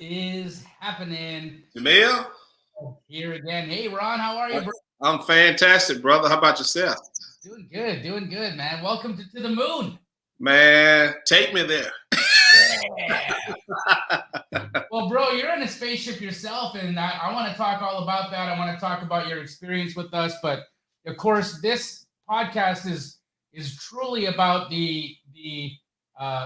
is happening? Jamil? Here again. Hey, Ron, how are you, bro? I'm fantastic, brother. How about yourself? Doing good, man. Welcome to the moon. Man, take me there. Yeah. Well, bro, you're in a spaceship yourself, and I want to talk all about that. I want to talk about your experience with us, but of course, this podcast is truly about the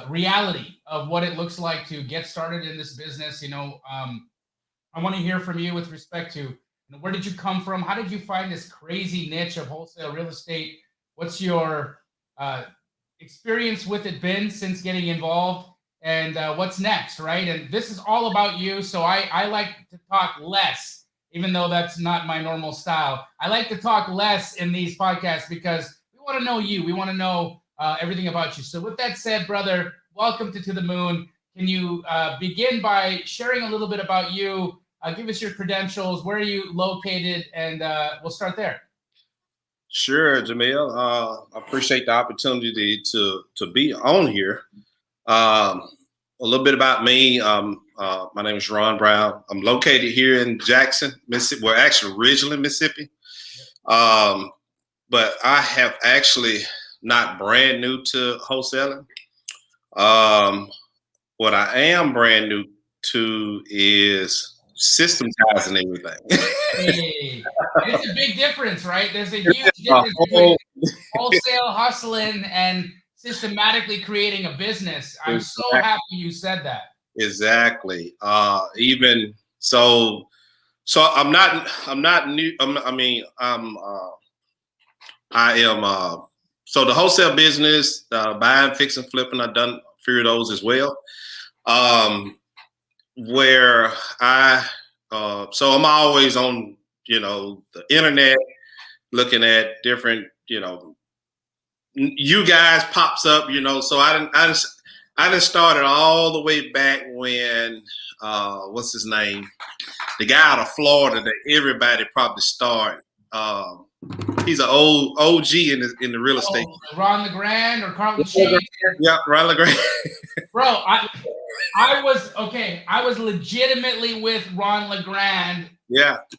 reality of what it looks like to get started in this business. I want to hear from you with respect to where did you come from? How did you find this crazy niche of wholesale real estate? What's your experience with it been since getting involved? And what's next, right? And this is all about you. So I like to talk less, even though that's not my normal style. I like to talk less in these podcasts because we want to know you. We want to know everything about you. So with that said, brother, welcome to the Moon. Can you begin by sharing a little bit about you? Give us your credentials. Where are you located? And we'll start there. Sure, Jamil. I appreciate the opportunity to be on here. A little bit about me. My name is Ron Brown. I'm located here in Jackson, Mississippi. Well, actually, originally Mississippi. But I have actually not brand new to wholesaling. What I am brand new to is systematizing everything. Hey, it's a big difference, right? There's a huge difference between wholesale hustling and systematically creating a business. I'm so happy you said that. Exactly. Even so I'm not new. So the wholesale business, buying, fixing, flipping, I've done a few of those as well. Where so I'm always on, the internet, looking at different, you guys pops up, so I didn't started all the way back when, what's his name? The guy out of Florida that everybody probably started. He's an old OG in the real estate. Ron LeGrand or Carlton Sheen? Yeah, Ron LeGrand. Bro, I was legitimately with Ron LeGrand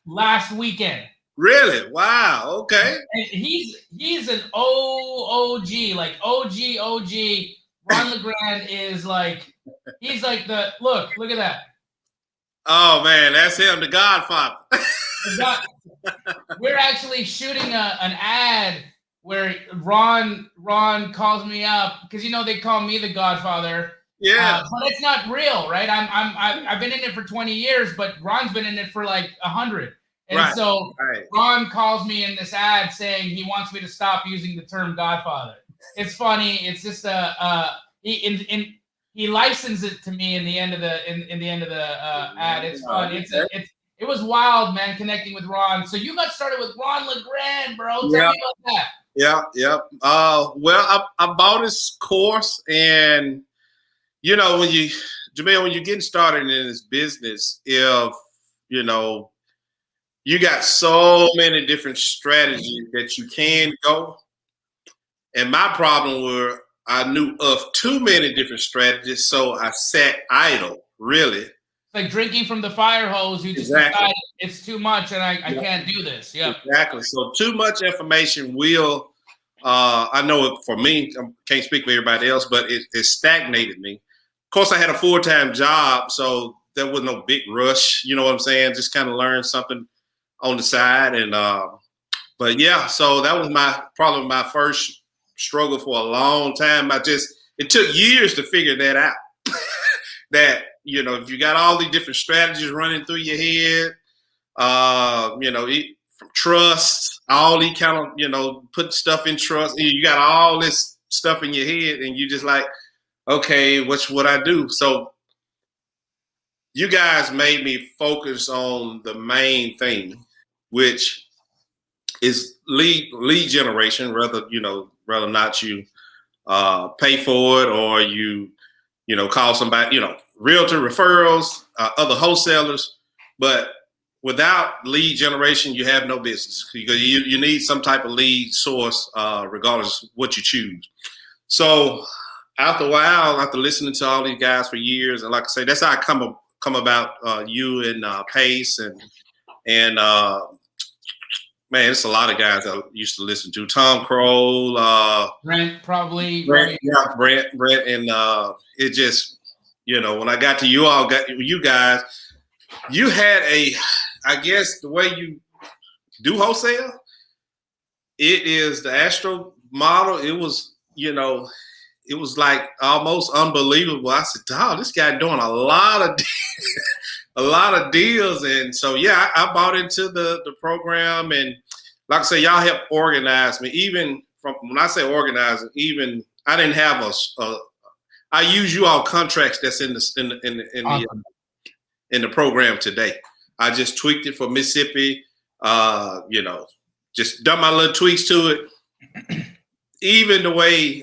last weekend. Really? Wow. Okay. And he's an OG, like OG. Ron LeGrand is like, he's like look at that. Oh man, that's him, the Godfather. We're actually shooting an ad where Ron calls me up because they call me the Godfather. Yeah, but it's not real, right? I've been in it for 20 years, but Ron's been in it for like 100. And so Ron calls me in this ad saying he wants me to stop using the term Godfather. It's funny. It's just he licensed it to me in the end of the ad. It's fun. It was wild, man, connecting with Ron. So you got started with Ron LeGrand, bro. Tell me about that. Yeah. Well, I bought this course, and when you're getting started in this business, if you got so many different strategies that you can go. And my problem were I knew of too many different strategies, so I sat idle, really. It's like drinking from the fire hose. You just decide it's too much and I can't do this. Yeah. Exactly. So too much information will, I know for me, I can't speak for everybody else, but it stagnated me. Of course, I had a full-time job, so there was no big rush. You know what I'm saying? Just kind of learn something on the side. And but yeah, so that was probably my first struggle for a long time. It took years to figure that out. That, if you got all these different strategies running through your head, from trust, all these kind of, put stuff in trust, you got all this stuff in your head and you just like, okay, what I do? So you guys made me focus on the main thing, which is lead generation, whether or not you pay for it or you call somebody, realtor referrals, other wholesalers. But without lead generation, you have no business because you need some type of lead source, regardless of what you choose. So after a while, after listening to all these guys for years, and like I say, that's how I come come about you and Pace and man, it's a lot of guys I used to listen to. Tom Kroll, Brent, probably. Brent, Right? yeah, Brent, and it just, when I got to you guys, you had I guess the way you do wholesale, it is the Astro model. It was, it was like almost unbelievable. I said, "Dog, this guy doing a lot of a lot of deals." And so, yeah, I bought into the program, and like I say, y'all helped organize me. Even from when I say organizing, even I didn't have I use you all contracts that's in Awesome. in the program today. I just tweaked it for Mississippi. Just done my little tweaks to it. Even the way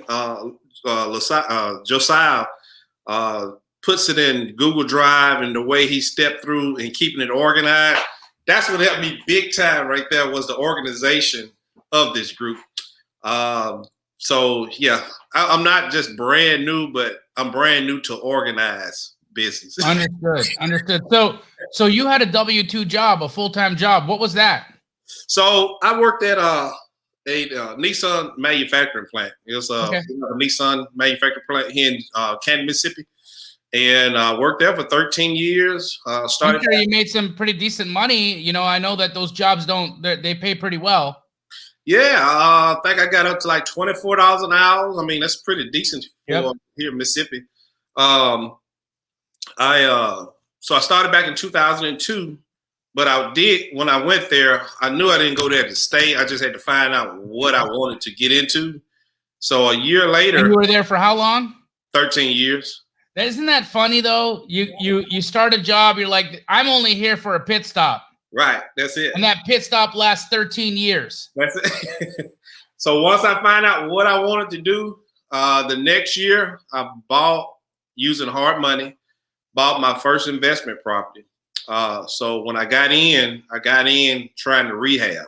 Josiah puts it in Google Drive, and the way he stepped through and keeping it organized, that's what helped me big time right there, was the organization of this group. So yeah, I'm not just brand new, but I'm brand new to organize business. Understood. So you had a W-2 job, a full-time job. What was that? So I worked at a Nissan manufacturing plant. It was a Nissan manufacturing plant here in Canton, Mississippi, and worked there for 13 years. I'm sure you made some pretty decent money. I know that those jobs they pay pretty well. Yeah, I think I got up to like $24 an hour. I mean, that's pretty decent for here in Mississippi. So I started back in 2002. But when I went there, I knew I didn't go there to stay. I just had to find out what I wanted to get into. So a year later. And you were there for how long? 13 years. Isn't that funny though? You start a job, you're like, I'm only here for a pit stop. Right, that's it. And that pit stop lasts 13 years. That's it. So once I find out what I wanted to do, the next year I using hard money, bought my first investment property. So when I got in trying to rehab.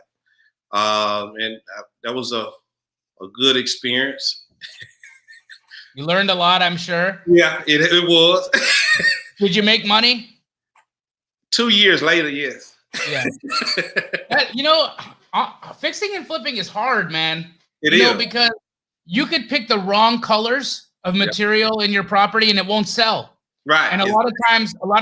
And that was a good experience. You learned a lot, I'm sure. Yeah, it was. Did you make money? 2 years later, yes. Yeah. Fixing and flipping is hard, man. It is. Because you could pick the wrong colors of material in your property and it won't sell. Right. And a lot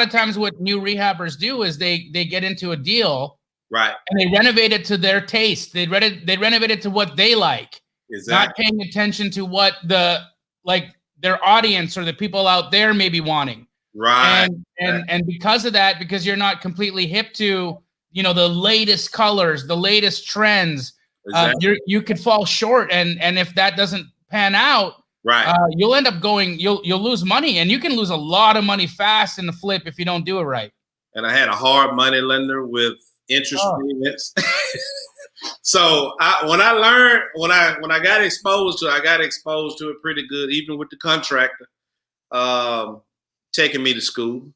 of times what new rehabbers do is they get into a deal. Right. And they renovate it to their taste. They renovate it to what they like. Exactly. Not paying attention to what their audience or the people out there may be wanting. Right. And because of that, because you're not completely hip to, the latest colors, the latest trends, exactly. You could fall short. And if that doesn't pan out, right, you'll end up you'll lose money, and you can lose a lot of money fast in the flip if you don't do it right. And I had a hard money lender with interest payments. So when I got exposed to it pretty good, even with the contractor taking me to school.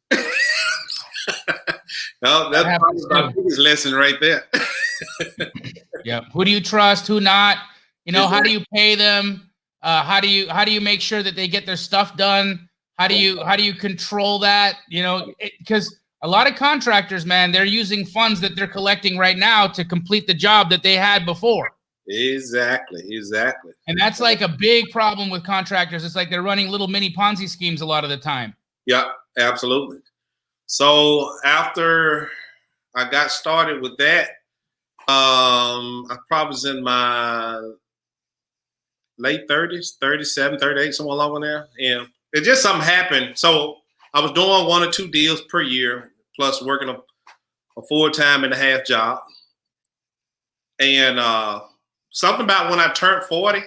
No, that's probably my biggest lesson right there. Yeah. Who do you trust? Who not? How do you pay them? How do you make sure that they get their stuff done? How do you control that? Because a lot of contractors, man, they're using funds that they're collecting right now to complete the job that they had before. Exactly. And that's like a big problem with contractors. It's like they're running little mini Ponzi schemes a lot of the time. Yeah, absolutely. So after I got started with that, I probably was in my late 30s, 37, 38, somewhere along in there. And it just something happened. So I was doing 1 or 2 deals per year, plus working a full-time and a half job. And something about when I turned 40,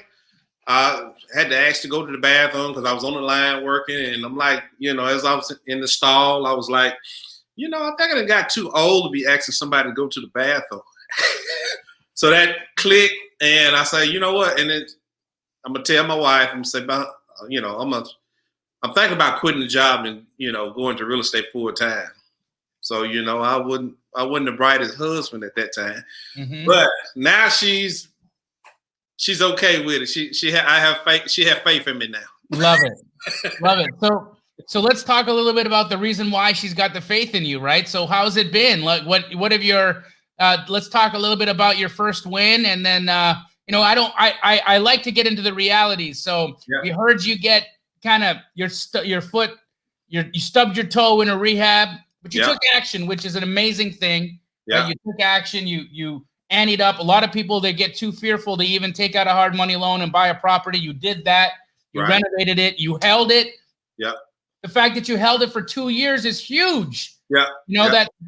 I had to ask to go to the bathroom because I was on the line working. And I'm like, as I was in the stall, I was like, I think I got too old to be asking somebody to go to the bathroom. So that clicked, and I say, you know what? And I'm gonna tell my wife and say, I'm thinking about quitting the job and going to real estate full time. So I wasn't the brightest husband at that time, but now she's okay with it. She had faith in me now. Love it. So So let's talk a little bit about the reason why she's got the faith in you, right? So how's it been? Like, what have your? Let's talk a little bit about your first win, and then I like to get into the realities. So we heard you get kind of you stubbed your toe in a rehab, but you took action, which is an amazing thing. Yeah, right? You took action. You anteed up. A lot of people, they get too fearful to even take out a hard money loan and buy a property. You did that. You renovated it. You held it. Yeah. The fact that you held it for 2 years is huge. Yeah.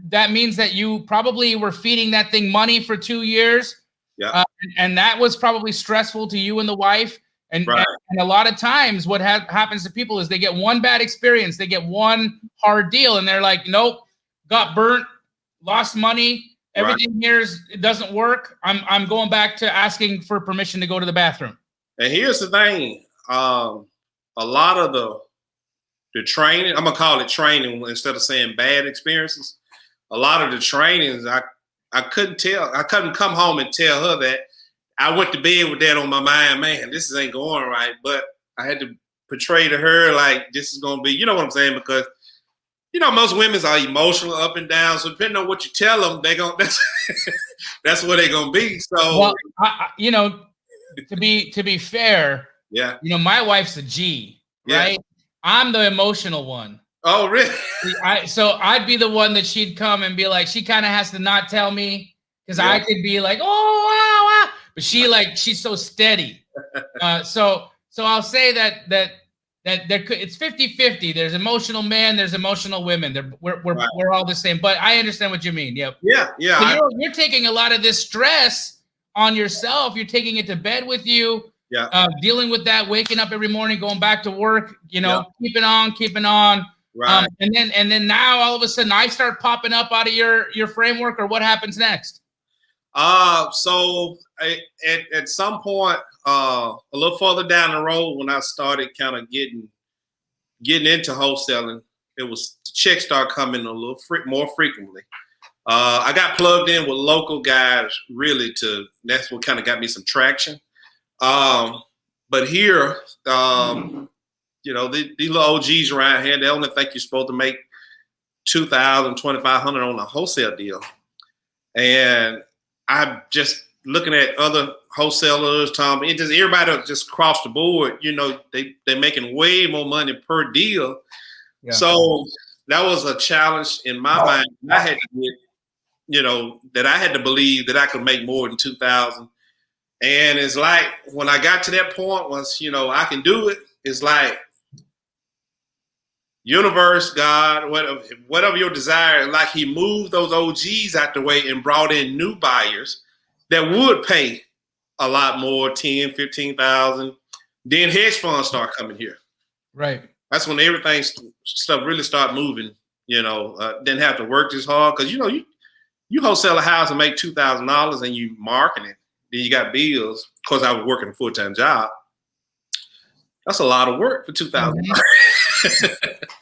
That means that you probably were feeding that thing money for 2 years. Yeah. And that was probably stressful to you and the wife. And a lot of times what happens to people is they get one bad experience. They get one hard deal and they're like, nope, got burnt, lost money. Everything here it doesn't work. I'm going back to asking for permission to go to the bathroom. And here's the thing. A lot of the training, I'm gonna call it training instead of saying bad experiences. A lot of the trainings, I couldn't come home and tell her that. I went to bed with that on my mind, man, this ain't going right. But I had to portray to her like this is gonna be, you know what I'm saying? Because most women are emotional up and down. So depending on what you tell them, that's where they're gonna be. So to be fair, my wife's a G, right? I'm the emotional one. Oh, really? So I'd be the one that she'd come and be like, she kind of has to not tell me because I could be like, oh, wow. But she's so steady. So I'll say that it's 50-50. There's emotional men, there's emotional women. We're all the same. But I understand what you mean. Yep. Yeah. So you're taking a lot of this stress on yourself. You're taking it to bed with you. Yeah. Dealing with that, waking up every morning, going back to work, keeping on. Right. And then now all of a sudden I start popping up out of your framework, or what happens next? So at some point, a little further down the road, when I started kind of getting into wholesaling, it was the checks started coming a little more frequently. I got plugged in with local guys that's what kind of got me some traction. But here, these little OGs around here, they only think you're supposed to make $2,000, $2,500 on a wholesale deal. And I'm just looking at other wholesalers, Tom, and just everybody just across the board, they're making way more money per deal. Yeah. So that was a challenge in my mind. I had to get, that I had to believe that I could make more than 2,000. And it's like, when I got to that point was, I can do it. It's like, universe, God, whatever your desire, like he moved those OGs out the way and brought in new buyers that would pay a lot more, 10, 15,000. Then hedge funds start coming here. Right. That's when everything stuff really start moving, didn't have to work this hard. Cause you wholesale a house and make $2,000 and you market it. Then you got bills. Of course, I was working a full-time job. That's a lot of work for $2,000.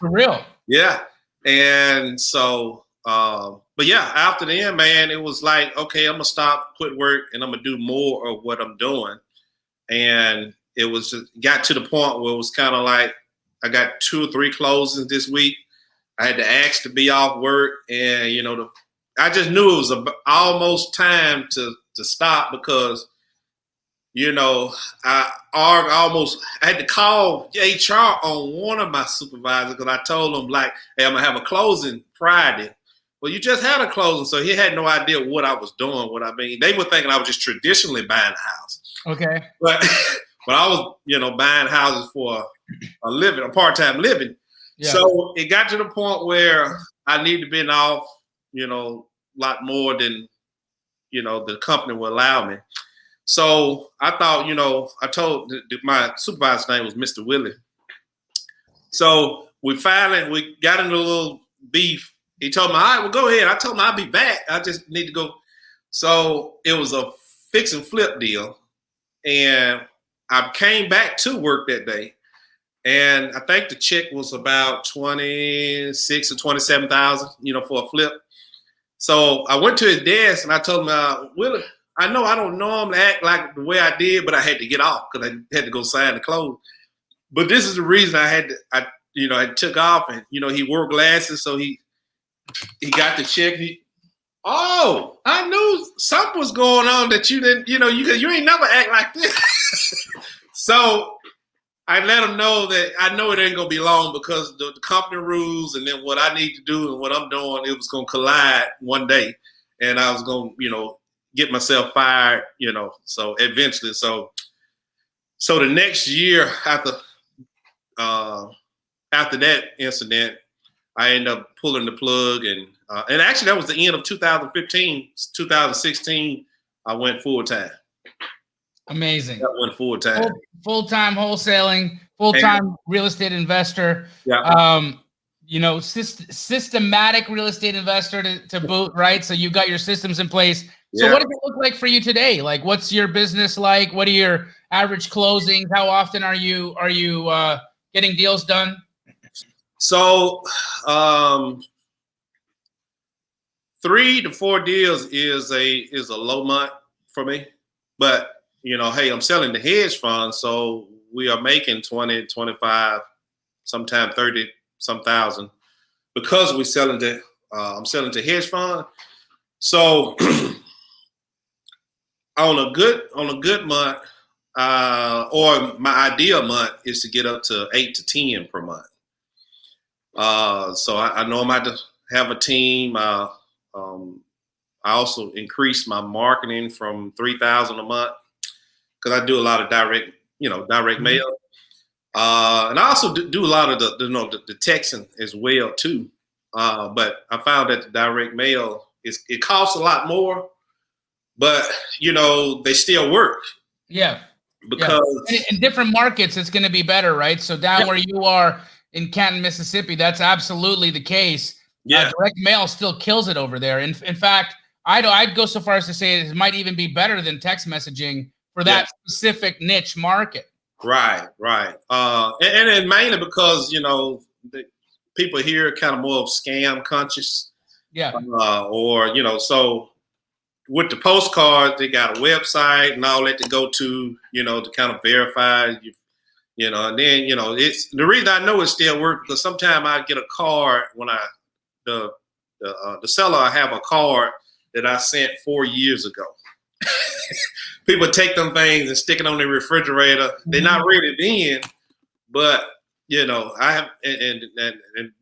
For real. Yeah. And so, but yeah, after then, man, it was like, okay, I'm going to stop, quit work, and I'm going to do more of what I'm doing. And it was got to the point where it was kind of like, I got 2 or 3 closings this week. I had to ask to be off work. And, I just knew it was almost time to stop because, I had to call HR on one of my supervisors because I told him, like, hey, I'm going to have a closing Friday. Well, you just had a closing, so he had no idea what I was doing. They were thinking I was just traditionally buying a house. Okay. But I was, buying houses for a living, a part-time living. Yeah. So it got to the point where I needed to be off, a lot more than, the company would allow me. So I thought, I told my supervisor's name was Mr. Willie. So we got into a little beef. He told me, all right, well, go ahead. I told him I'll be back. I just need to go. So it was a fix and flip deal. And I came back to work that day. And I think the check was about 26 or 27,000, for a flip. So I went to his desk and I told him, Willie, I know I don't normally act like the way I did, but I had to get off because I had to go sign the close. But this is the reason I I took off, and he wore glasses, so he got the check. I knew something was going on that you didn't. You ain't never act like this. So I let him know that I know it ain't gonna be long because the company rules, and then what I need to do and what I'm doing, it was gonna collide one day, and I was gonna, get myself fired. So eventually, so the next year after that incident, I ended up pulling the plug, and actually that was the end of 2015. 2016, I went full time. Amazing. I went full time. Full-time wholesaling, full-time real estate investor. Yeah. Systematic real estate investor to boot, right? So you got your systems in place. So Yeah. what does it look like for you today? Like, what's your business like? What are your average closings? How often are you getting deals done? So 3 to 4 deals is a low month for me, but hey, I'm selling the hedge fund, so we are making 20, 25, sometimes 30 some thousand because we're selling to I'm selling to hedge fund. So on a good month, or my ideal month is to get up to 8 to 10 per month. So I know I'm about to have a team. I also increased my marketing from 3,000 a month because I do a lot of direct mail. And I also do a lot of the texting as well too. But I found that the direct mail it costs a lot more, but they still work. Yeah. Because in different markets, it's going to be better, right? So down where you are in Canton, Mississippi, that's absolutely the case. Yeah. Direct mail still kills it over there. In fact, I'd go so far as to say it might even be better than text messaging for that specific niche market. Right. And mainly because, the people here are kind of more scam conscious. Yeah. So with the postcard, they got a website and all that to go to, to kind of verify, and then, it's the reason I know it still works because sometimes I get a card when the seller, I have a card that I sent 4 years ago. People take them things and stick it on their refrigerator. They're not ready then, but I have, and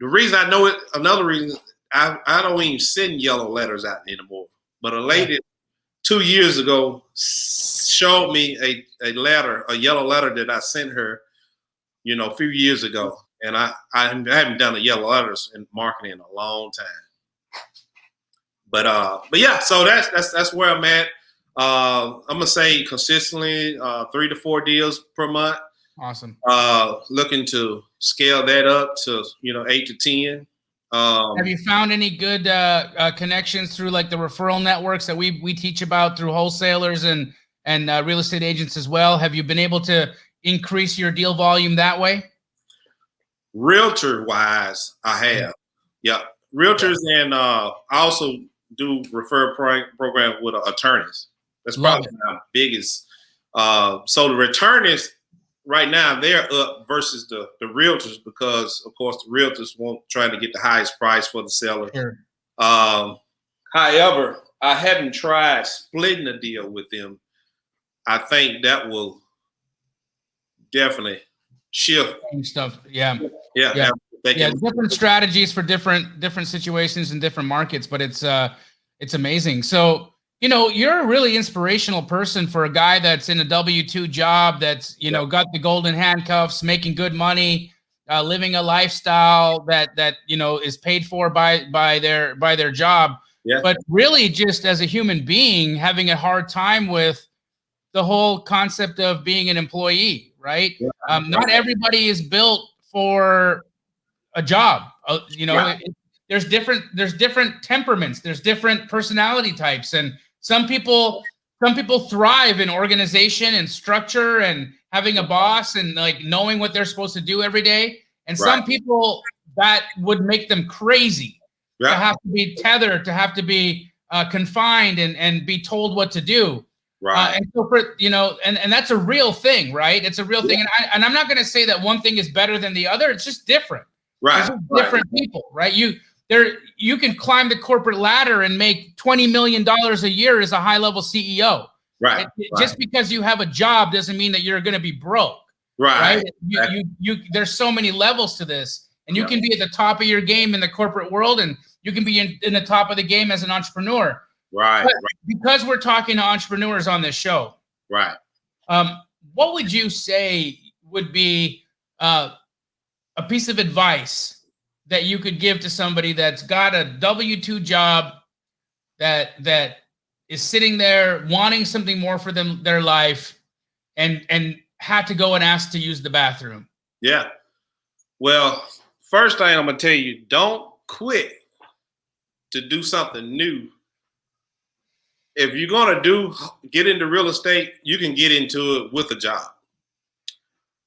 the reason I know it, another reason I don't even send yellow letters out anymore. But a lady 2 years ago showed me a yellow letter that I sent her, a few years ago, and I haven't done a yellow letters in marketing in a long time. But yeah, so that's where I'm at. I'm gonna say consistently 3 to 4 deals per month. Awesome. Looking to scale that up to 8 to 10. Have you found any good connections through like the referral networks that we teach about through wholesalers and real estate agents as well? Have you been able to increase your deal volume that way? Realtor wise, I have. Yeah, realtors, and I also do refer program with attorneys. That's probably my biggest. So the returnees right now, they're up versus the realtors because, of course, the realtors won't try to get the highest price for the seller. Sure. However, I haven't tried splitting a deal with them. I think that will definitely shift stuff. Yeah. Different strategies for different situations and different markets, but it's amazing. So you're a really inspirational person for a guy that's in a W-2 job that's got the golden handcuffs, making good money, living a lifestyle that is paid for by their job. Yeah. But really, just as a human being, having a hard time with the whole concept of being an employee, right? Yeah. Not everybody is built for a job. There's different temperaments, there's different personality types, and some people thrive in organization and structure and having a boss and like knowing what they're supposed to do every day. And some people, that would make them crazy to have to be tethered, to have to be confined and be told what to do. Right. And so for, and that's a real thing, right? It's a real thing. And I'm not going to say that one thing is better than the other. It's just different. Right. There's different people, right? You can climb the corporate ladder and make $20 million a year as a high level CEO. Right. Just because you have a job doesn't mean that you're going to be broke. Right. There's so many levels to this, and you can be at the top of your game in the corporate world, and you can be in the top of the game as an entrepreneur. Right. But because we're talking to entrepreneurs on this show. Right. What would you say would be a piece of advice that you could give to somebody that's got a W-2 job that is sitting there wanting something more for their life and had to go and ask to use the bathroom? Yeah. Well, first thing I'm going to tell you, don't quit to do something new. If you're going to get into real estate, you can get into it with a job.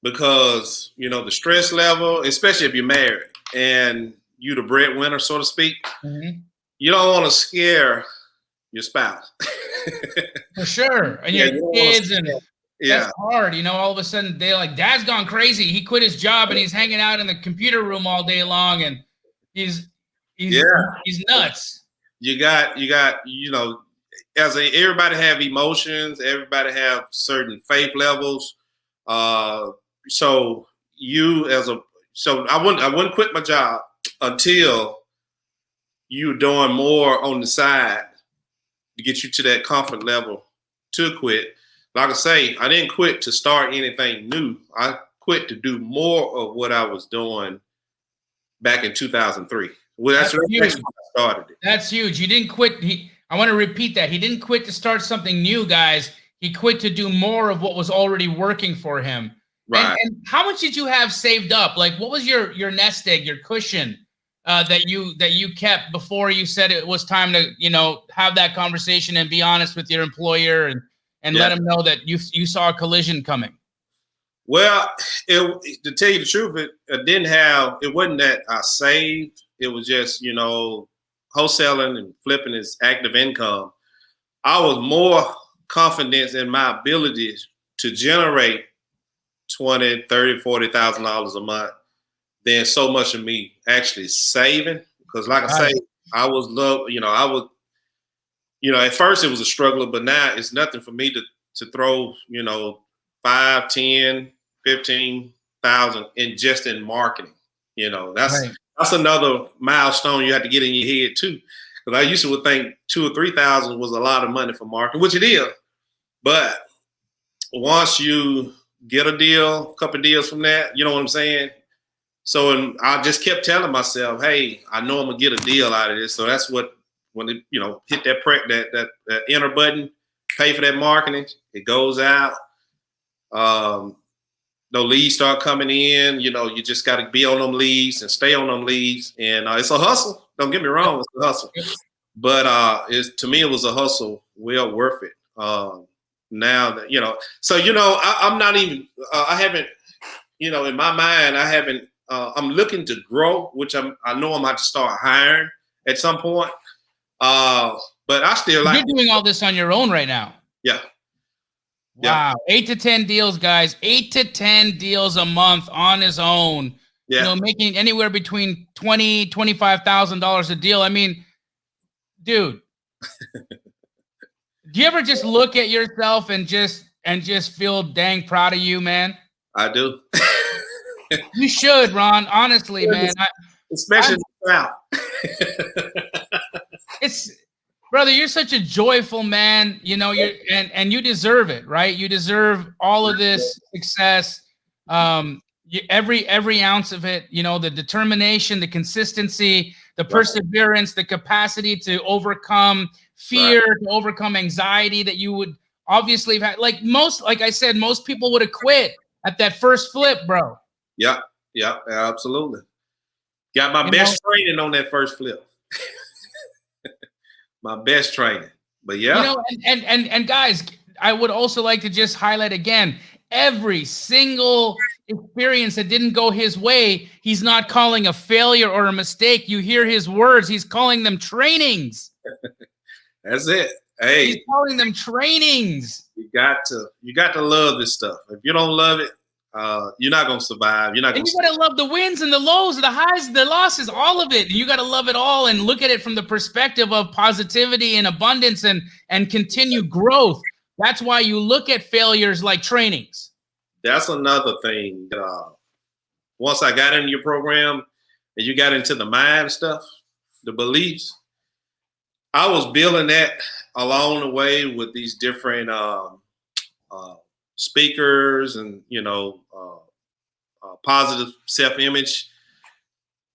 Because, the stress level, especially if you're married and you're the breadwinner, so to speak, you don't want to scare your spouse. For sure. And your kids, and that's hard. All of a sudden they're like, Dad's gone crazy. He quit his job and he's hanging out in the computer room all day long, and he's nuts. You got, everybody have emotions, everybody have certain faith levels. So I wouldn't quit my job until you're doing more on the side to get you to that comfort level to quit. Like I say, I didn't quit to start anything new. I quit to do more of what I was doing back in 2003. Well, that's when I started it. That's huge. You didn't quit. I want to repeat that. He didn't quit to start something new, guys. He quit to do more of what was already working for him. Right. And how much did you have saved up? Like, what was your nest egg, your cushion that you kept before you said it was time to, have that conversation and be honest with your employer and let them know that you saw a collision coming? Well, to tell you the truth, it wasn't that I saved. It was just, wholesaling and flipping is active income. I was more confident in my abilities to generate $20,000, $30,000, $40,000 a month than so much of me actually saving. Because like I say, I was at first it was a struggle, but now it's nothing for me to throw, 5, 10, 15,000 in marketing. That's another milestone you have to get in your head too. Because I used to think 2,000 or 3,000 was a lot of money for marketing, which it is. But once you get a deal, a couple of deals from that, you know what I'm saying? So I just kept telling myself, hey, I know I'm gonna get a deal out of this. So that's when it, hit that enter button, pay for that marketing, it goes out. The leads start coming in, you just got to be on them leads and stay on them leads. And it's a hustle. Don't get me wrong, it's a hustle. But to me, it was a hustle well worth it. Now that, I'm not even, I haven't, in my mind, I haven't, I'm looking to grow, which I know I'm going to have to start hiring at some point. But I still You're doing all this on your own right now. Yeah. Wow. 8 to 10 deals, guys. 8 to 10 deals a month on his own. Yeah. Making anywhere between $20,000, $25,000 a deal. I mean, dude, do you ever just look at yourself and just feel dang proud of you, man? I do. You should, Ron. Honestly, man. Especially now. Brother, you're such a joyful man. And you deserve it, right? You deserve all of this success. Every ounce of it. The determination, the consistency, the perseverance, the capacity to overcome fear, to overcome anxiety that you would obviously have had. Like I said, most people would have quit at that first flip, bro. Yeah, absolutely. Got my best training on that first flip. My best training. But yeah. And guys, I would also like to just highlight again, every single experience that didn't go his way, he's not calling a failure or a mistake. You hear his words, he's calling them trainings. That's it. Hey, he's calling them trainings. You got to love this stuff. If you don't love it, you're not gonna survive. You're not gonna. And you gotta love the wins and the lows, the highs, the losses, all of it. You gotta love it all and look at it from the perspective of positivity and abundance and continued growth. That's why you look at failures like trainings. That's another thing. Once I got into your program and you got into the mind stuff, the beliefs, I was building that along the way with these different speakers and, positive self-image.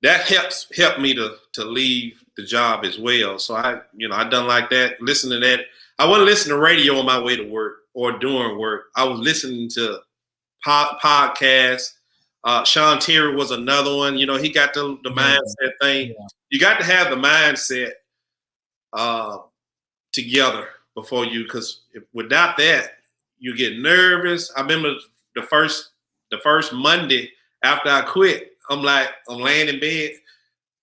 That helped me to leave the job as well. So I done like that, listen to that. I wasn't listening to radio on my way to work or during work. I was listening to podcasts. Sean Terry was another one. He got the mindset thing. Yeah. You got to have the mindset together before because without that, you get nervous. I remember the first Monday after I quit, I'm laying in bed.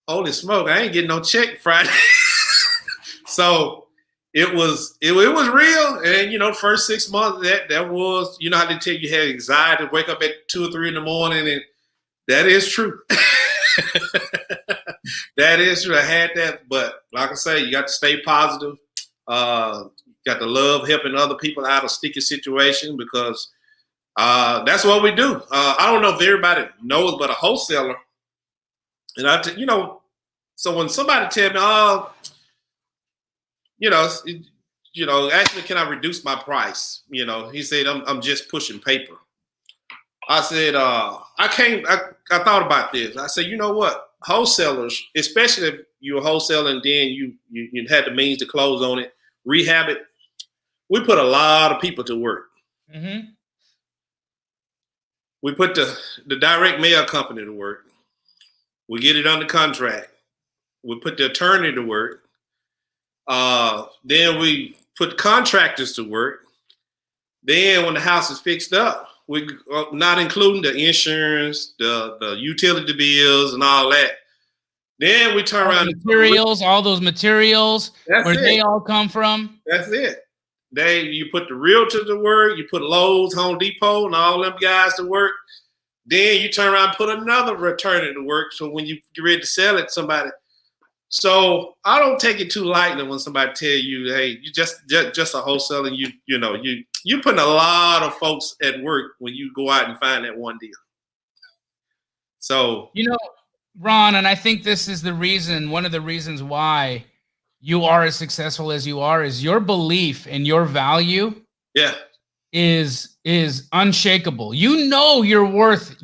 Holy smoke, I ain't getting no check Friday. So it was real. And first 6 months that was, how they tell you had anxiety, wake up at 2 or 3 in the morning, and that is true. That is true. I had that, but like I say, you got to stay positive. Got to love helping other people out of sticky situation because that's what we do. I don't know if everybody knows, but a wholesaler, and so when somebody tell me, ask me, can I reduce my price? He said, I'm just pushing paper. I said, I thought about this. I said, you know what? Wholesalers, especially if you're a wholesaler and then you had the means to close on it, rehab it, we put a lot of people to work. Mm-hmm. We put the direct mail company to work. We get it under contract. We put the attorney to work. Then we put contractors to work. Then when the house is fixed up, we not including the insurance, the utility bills, and all that. Then we turn around all those materials. Where they all come from. That's it. You put the realtor to work. You put Lowe's, Home Depot, and all them guys to work. Then you turn around and put another attorney to work. So when you get ready to sell it to somebody. So I don't take it too lightly when somebody tell you, hey, you just a wholesaler. You putting a lot of folks at work when you go out and find that one deal. So Ron, and I think this is one of the reasons why you are as successful as you are is your belief in your value. Yeah, is unshakable. You're worth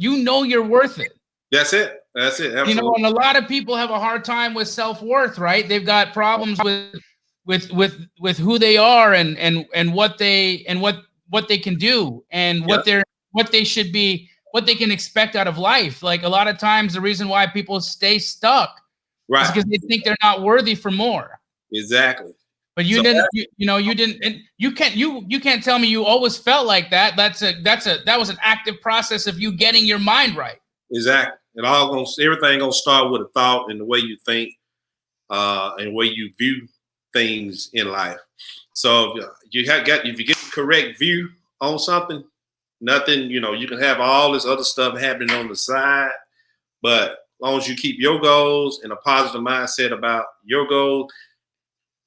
it. That's it. Absolutely. And a lot of people have a hard time with self-worth, right? They've got problems with who they are and what they can do and what they should be, what they can expect out of life. Like a lot of times the reason why people stay stuck is because they think they're not worthy for more. Exactly. But you didn't, you didn't, and you can't tell me you always felt like that. That was an active process of you getting your mind right. Exactly. Everything gonna start with a thought and the way you think, and the way you view things in life. So if you get the correct view on something, nothing, you can have all this other stuff happening on the side, but as long as you keep your goals and a positive mindset about your goals,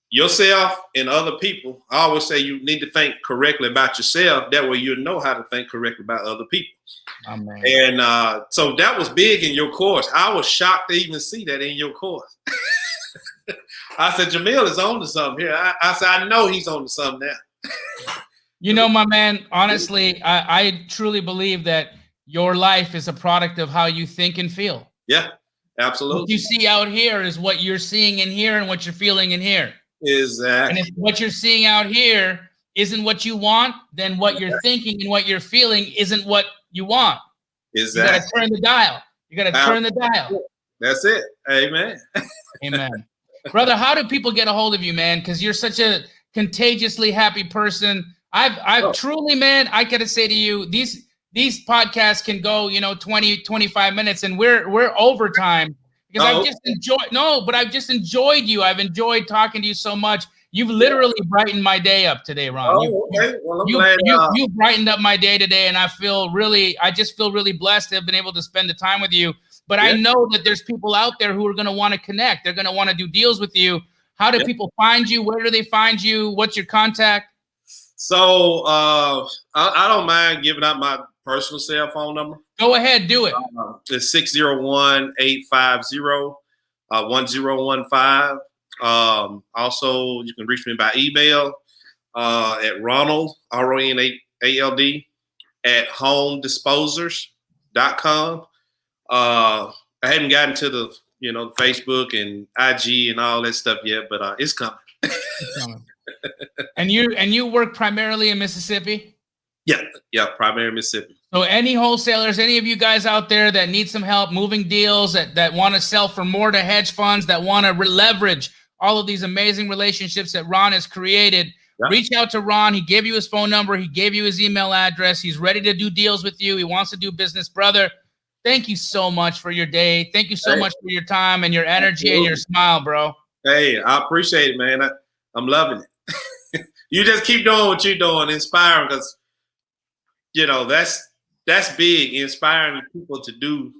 yourself and other people, I always say you need to think correctly about yourself. That way you know how to think correctly about other people. Amen. And so that was big in your course. I was shocked to even see that in your course. I said, Jamil is on to something here. I said, I know he's on to something now. My man, honestly, I truly believe that your life is a product of how you think and feel. Yeah, absolutely. What you see out here is what you're seeing in here and what you're feeling in here. Exactly. And if what you're seeing out here isn't what you want, then what you're thinking and what you're feeling isn't what you want. Exactly. You got to turn the dial. You got to turn the dial. That's it. Amen. Amen. Brother, how do people get a hold of you, man? Because you're such a contagiously happy person. I've truly, man, I got to say to you, these podcasts can go, 20, 25 minutes and we're overtime because I've just enjoyed you. I've enjoyed talking to you so much. You've literally brightened my day up today, Ron. Oh, okay. Well, I'm glad. You brightened up my day today, and I just feel really blessed to have been able to spend the time with you. But I know that there's people out there who are going to want to connect. They're going to want to do deals with you. How do people find you? Where do they find you? What's your contact? So I don't mind giving out my personal cell phone number. Go ahead, do it. It's 601-850-1015. Also, you can reach me by email at Ronald, RONALD, at homedisposers.com. I haven't gotten to the Facebook and IG and all that stuff yet, but it's coming. It's coming. And you work primarily in Mississippi? Yeah, primarily Mississippi. So any wholesalers, any of you guys out there that need some help moving deals, that want to sell for more to hedge funds, that want to leverage all of these amazing relationships that Ron has created, reach out to Ron. He gave you his phone number. He gave you his email address. He's ready to do deals with you. He wants to do business, brother. Thank you so much for your day. Thank you so much for your time and your energy and your smile, bro. Hey, I appreciate it, man. I'm loving it. You just keep doing what you're doing, inspiring, because that's big, inspiring people to do.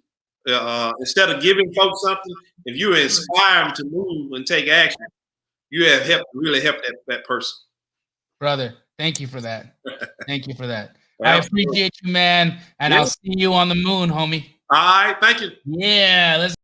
Instead of giving folks something, if you inspire them to move and take action, you have really helped that person. Brother, thank you for that. Thank you for that. I appreciate you, man, and I'll see you on the moon, homie. All right, thank you. Yeah, let's